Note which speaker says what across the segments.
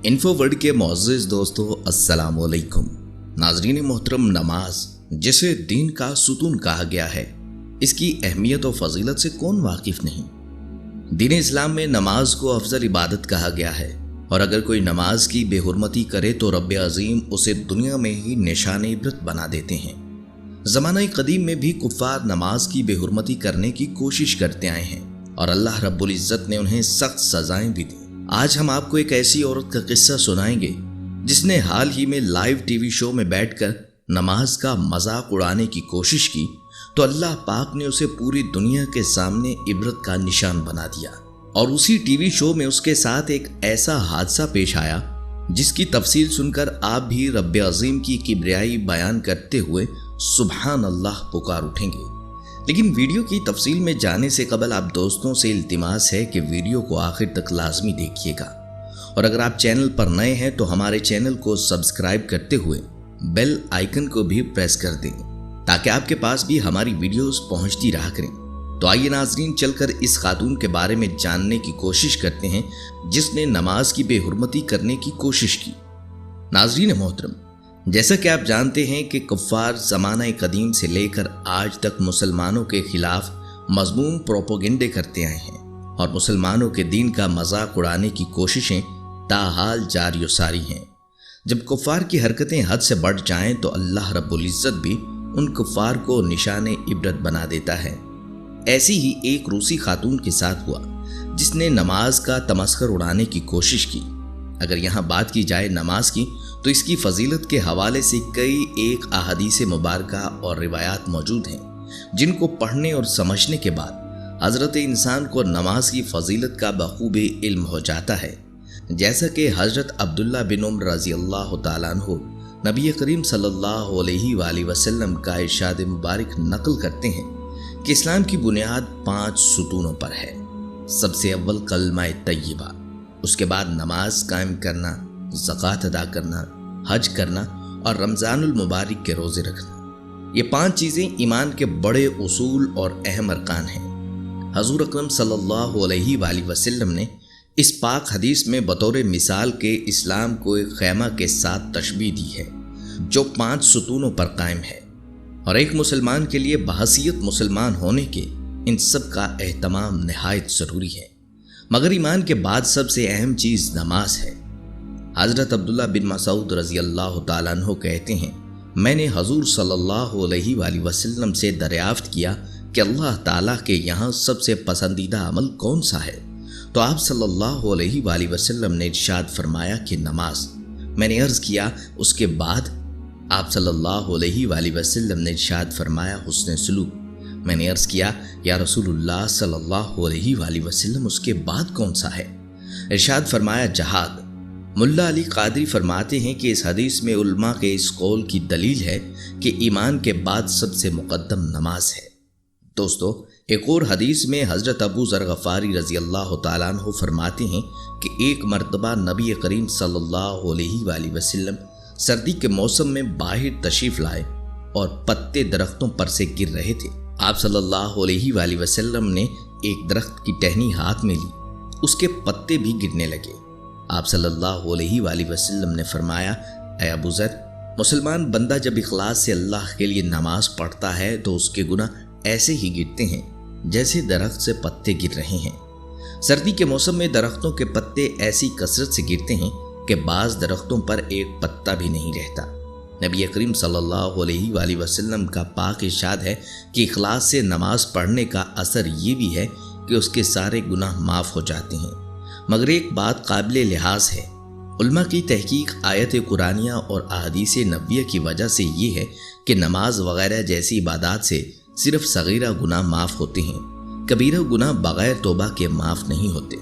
Speaker 1: Info world के मुअज़्ज़िज़ दोस्तों, अस्सलाम वालेकुम। नाज़रीन मोहतरम, नमाज जिसे दीन का सुतून कहा गया है, इसकी अहमियत और फजीलत से कौन वाकिफ नहीं। दीन इस्लाम में नमाज को अफजल इबादत कहा गया है और अगर कोई नमाज की बेहुरमती करे तो रब्बे अज़ीम उसे दुनिया में ही निशान इबरत बना देते हैं। ज़माना कदीम में भी कुफ़ार नमाज की बेहुरमती करने की कोशिश करते आए हैं और अल्लाह रब्बुल इज़्ज़त ने उन्हें सख्त सजाएं भी दी। आज हम आपको एक ऐसी औरत का किस्सा सुनाएंगे जिसने हाल ही में लाइव टीवी शो में बैठकर नमाज का मजाक उड़ाने की कोशिश की तो अल्लाह पाक ने उसे पूरी दुनिया के सामने इबरत का निशान बना दिया। और उसी टीवी शो में उसके साथ एक ऐसा हादसा पेश आया जिसकी तफसील सुनकर आप भी रब्बे अज़ीम की किब्रियाई बयान करते हुए सुभान अल्लाह पुकार उठेंगे। लेकिन वीडियो की तफसील में जाने से कबल आप दोस्तों से इल्तिमास है कि वीडियो को आखिर तक लाजमी देखिएगा और अगर आप चैनल पर नए हैं तो हमारे चैनल को सब्सक्राइब करते हुए बेल आइकन को भी प्रेस कर दें ताकि आपके पास भी हमारी वीडियोस पहुंचती रहा करें। तो आइए नाजरीन, चलकर इस खातून के बारे में जानने की कोशिश करते हैं जिसने नमाज की बेहुरमती करने की कोशिश की। नाजरीन मोहतरम, जैसा कि आप जानते हैं कि कुफ़ार ज़माना कदीम से लेकर आज तक मुसलमानों के खिलाफ मज़मूम प्रोपोगेंडे करते आए हैं और मुसलमानों के दीन का मजाक उड़ाने की कोशिशें ताहाल जारी व सारी हैं। जब कुफ़ार की हरकतें हद से बढ़ जाएं तो अल्लाह रब्बुल इज़्ज़त भी उन कुफ़ार को निशान इबरत बना देता है। ऐसी ही एक रूसी खातून के साथ हुआ जिसने नमाज का तमस्खुर उड़ाने की कोशिश की। अगर यहाँ बात की जाए नमाज की तो इसकी फजीलत के हवाले से कई एक अहादीस मुबारका और रिवायात मौजूद हैं जिनको पढ़ने और समझने के बाद हज़रत इंसान को नमाज की फजीलत का बखूबे इल्म हो जाता है। जैसा कि हज़रत अब्दुल्ला बिन उमर रज़ी अल्लाह तआला अन्हु नबी करीम सल्लल्लाहु अलैहि वसल्लम का इरशाद मुबारक नकल करते हैं कि इस्लाम की बुनियाद 5 सुतूनों पर है। सबसे अव्वल कलमा तय्यबा, उसके बाद नमाज कायम करना, ज़कात अदा करना, हज करना और रमज़ानुल मुबारक के रोज़े रखना। ये 5 चीज़ें ईमान के बड़े उसूल और अहम अरकान हैं। हज़ूर अकरम सल्लल्लाहु अलैहि वसल्लम ने इस पाक हदीस में बतौर मिसाल के इस्लाम को एक खैमा के साथ तशबीह दी है जो 5 सुतूनों पर कायम है और एक मुसलमान के लिए बहसीयत मुसलमान होने के इन सब का एहतमाम नहायत ज़रूरी है। मगर ईमान के बाद सबसे अहम चीज़ नमाज है। हज़रत अब्दुल्ला बिन मसूद रज़ी अल्लाह तआला अन्हु कहते हैं, मैंने हजूर सल्लल्लाहु अलैहि वसल्लम से दरियाफ्त किया कि अल्लाह ताला के यहाँ सबसे पसंदीदा अमल कौन सा है, तो आप सल्लल्लाहु अलैहि वसल्लम ने इरशाद फरमाया कि नमाज। मैंने अर्ज़ किया उसके बाद? आप सल्लल्लाहु अलैहि वसल्लम ने इरशाद फरमाया हुस्न सुलूक। मैंने अर्ज़ किया या रसूलुल्लाह सल्लल्लाहु अलैहि वसल्लम उसके बाद कौन सा है? इरशाद फरमाया जहाद। मुल्ला अली कादरी फरमाते हैं कि इस हदीस में उलमा के इस कौल की दलील है कि ईमान के बाद सबसे मुकद्दम नमाज है। दोस्तों, एक और हदीस में हज़रत अबू ज़र गफ़ारी रज़ी अल्लाह तआला अन्हु फरमाते हैं कि एक मरतबा नबी करीम सल्लल्लाहु अलैहि वसल्लम सर्दी के मौसम में बाहर तशरीफ़ लाए और पत्ते दरख्तों पर से गिर रहे थे। आप सल्लल्लाहु अलैहि वसल्लम ने एक दरख्त की टहनी हाथ में ली, उसके पत्ते भी गिरने लगे। आप सल्लल्लाहु अलैहि वसल्लम ने फरमाया, ऐ अबू ज़र, मुसलमान बंदा जब इखलास से अल्लाह के लिए नमाज पढ़ता है तो उसके गुनाह ऐसे ही गिरते हैं जैसे दरख्त से पत्ते गिर रहे हैं। सर्दी के मौसम में दरख्तों के पत्ते ऐसी कसरत से गिरते हैं कि बाज़ दरख्तों पर एक पत्ता भी नहीं रहता। नबी करीम सल्लल्लाहु अलैहि वसल्लम का पाक इरशाद है कि इखलास से नमाज पढ़ने का असर ये भी है कि उसके सारे गुनाह माफ़ हो जाते हैं। मगर एक बात काबिल लिहाज है, उल्मा की तहकीक आयत कुरानिया और अहादीस नबविया की वजह से ये है कि नमाज वगैरह जैसी इबादत से सिर्फ सगीरा गुनाह माफ़ होते हैं, कबीरा गुनाह बग़ैर तौबा के माफ़ नहीं होते।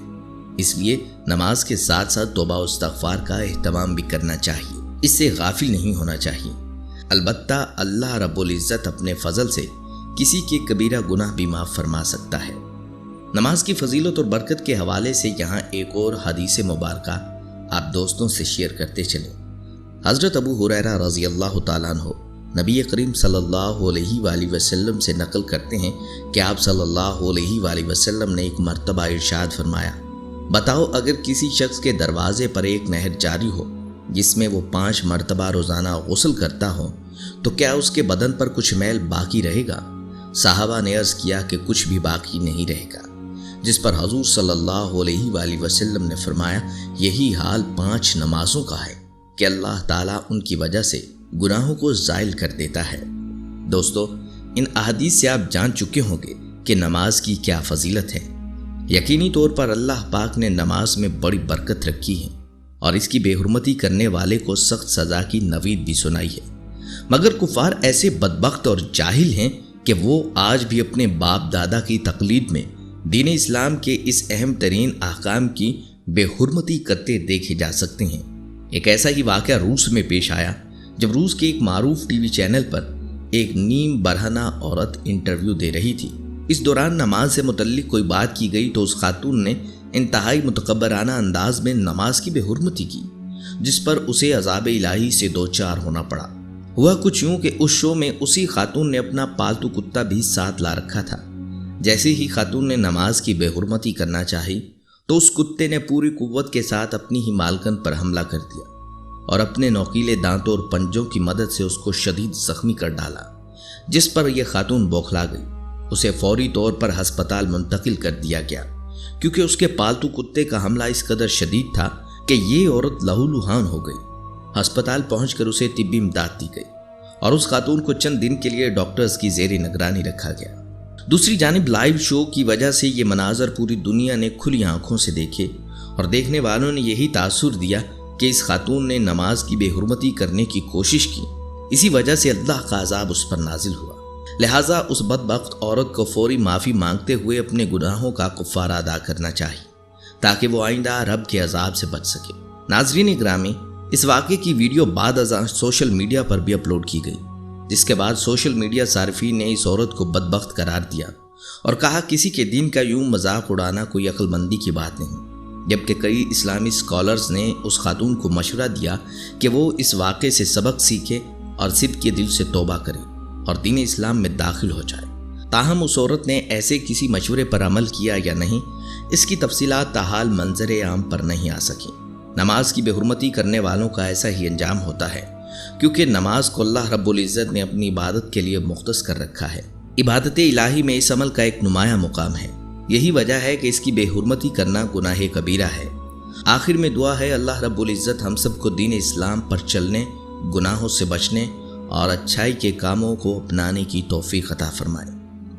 Speaker 1: इसलिए नमाज के साथ साथ तौबा और इस्तिग़फ़ार का एहतमाम भी करना चाहिए, इससे गाफिल नहीं होना चाहिए। अलबत्ता अल्लाह रब्बुल इज़्ज़त अपने फ़ज़ल से किसी के कबीरा गुनाह भी माफ़ फरमा सकता है। नमाज की फजीलत और बरकत के हवाले से यहाँ एक और हदीस मुबारका आप दोस्तों से शेयर करते चले। हज़रत अबू हुरैरा रज़ी अल्लाह तआला अन्हु नबी करीम सल्लल्लाहु अलैहि वसल्लम से नकल करते हैं कि आप सल्लल्लाहु अलैहि वसल्लम ने एक मरतबा इरशाद फरमाया, بتاؤ اگر کسی شخص کے دروازے پر ایک نہر جاری ہو جس میں وہ 5 مرتبہ روزانہ غسل کرتا ہو تو کیا اس کے بدن پر کچھ میل باقی رہے گا؟ صحابہ نے عرض کیا کہ کچھ بھی باقی نہیں رہے گا، جس پر حضور صلی اللہ علیہ وآلہ وسلم نے فرمایا یہی حال 5 نمازوں کا ہے کہ اللہ تعالیٰ ان کی وجہ سے گناہوں کو زائل کر دیتا ہے۔ دوستو، ان احادیث سے آپ جان چکے ہوں گے کہ نماز کی کیا فضیلت ہے۔ یقینی طور پر اللہ پاک نے نماز میں بڑی برکت رکھی ہے اور اس کی بے حرمتی کرنے والے کو سخت سزا کی نوید بھی سنائی ہے، مگر کفار ایسے بدبخت اور جاہل ہیں کہ وہ آج بھی اپنے باپ دادا کی تقلید میں دین اسلام کے اس اہم ترین احکام کی بے حرمتی کرتے دیکھے جا سکتے ہیں۔ ایک ایسا ہی واقعہ روس میں پیش آیا جب روس کے ایک معروف ٹی وی چینل پر ایک نیم برہنہ عورت انٹرویو دے رہی تھی۔ اس دوران نماز سے متعلق کوئی بات کی گئی تو اس خاتون نے انتہائی متکبرانہ انداز میں نماز کی بے حرمتی کی، جس پر اسے عذاب الہی سے دوچار ہونا پڑا۔ ہوا کچھ یوں کہ اس شو میں اسی خاتون نے اپنا پالتو کتا بھی ساتھ لا رکھا تھا۔ جیسے ہی خاتون نے نماز کی بے حرمتی کرنا چاہی تو اس کتے نے پوری قوت کے ساتھ اپنی ہی مالکن پر حملہ کر دیا اور اپنے نوکیلے دانتوں اور پنجوں کی مدد سے اس کو شدید زخمی کر ڈالا، جس پر یہ خاتون بوکھلا گئی۔ اسے فوری طور پر ہسپتال منتقل کر دیا گیا کیونکہ اس کے پالتو کتے کا حملہ اس قدر شدید تھا کہ یہ عورت لہولہان ہو گئی۔ ہسپتال پہنچ کر اسے طبی امداد دی گئی اور اس خاتون کو چند دن کے لیے ڈاکٹرز کی زیر نگرانی رکھا گیا۔ دوسری جانب لائیو شو کی وجہ سے یہ مناظر پوری دنیا نے کھلی آنکھوں سے دیکھے اور دیکھنے والوں نے یہی تاثر دیا کہ اس خاتون نے نماز کی بے حرمتی کرنے کی کوشش کی، اسی وجہ سے اللہ کا عذاب اس پر نازل ہوا۔ لہٰذا اس بدبخت عورت کو فوری معافی مانگتے ہوئے اپنے گناہوں کا کفارہ ادا کرنا چاہیے تاکہ وہ آئندہ رب کے عذاب سے بچ سکے۔ ناظرین گرامی، اس واقعے کی ویڈیو بعد ازاں سوشل میڈیا پر بھی اپلوڈ کی گئی، جس کے بعد سوشل میڈیا صارفین نے اس عورت کو بدبخت قرار دیا اور کہا کسی کے دین کا یوں مذاق اڑانا کوئی عقل مندی کی بات نہیں، جبکہ کئی اسلامی اسکالرز نے اس خاتون کو مشورہ دیا کہ وہ اس واقعے سے سبق سیکھے اور صدق کے دل سے توبہ کرے اور دین اسلام میں داخل ہو جائے۔ تاہم اس عورت نے ایسے کسی مشورے پر عمل کیا یا نہیں، اس کی تفصیلات تاحال منظر عام پر نہیں آ سکیں۔ نماز کی بے حرمتی کرنے والوں کا ایسا ہی انجام ہوتا ہے، کیونکہ نماز کو اللہ رب العزت نے اپنی عبادت کے لیے مختص کر رکھا ہے۔ عبادت الہی میں اس عمل کا ایک نمایاں مقام ہے، یہی وجہ ہے کہ اس کی بے حرمتی کرنا گناہ کبیرہ ہے۔ آخر میں دعا ہے اللہ رب العزت ہم سب کو دین اسلام پر چلنے، گناہوں سے بچنے اور اچھائی کے کاموں کو اپنانے کی توفیق عطا فرمائے،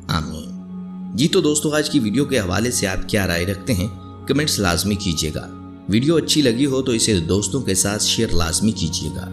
Speaker 1: آمین۔ جی تو دوستو، آج کی ویڈیو کے حوالے سے آپ کیا رائے رکھتے ہیں؟ کمنٹس لازمی کیجیے گا۔ ویڈیو اچھی لگی ہو تو اسے دوستوں کے ساتھ شیئر لازمی کیجیے گا۔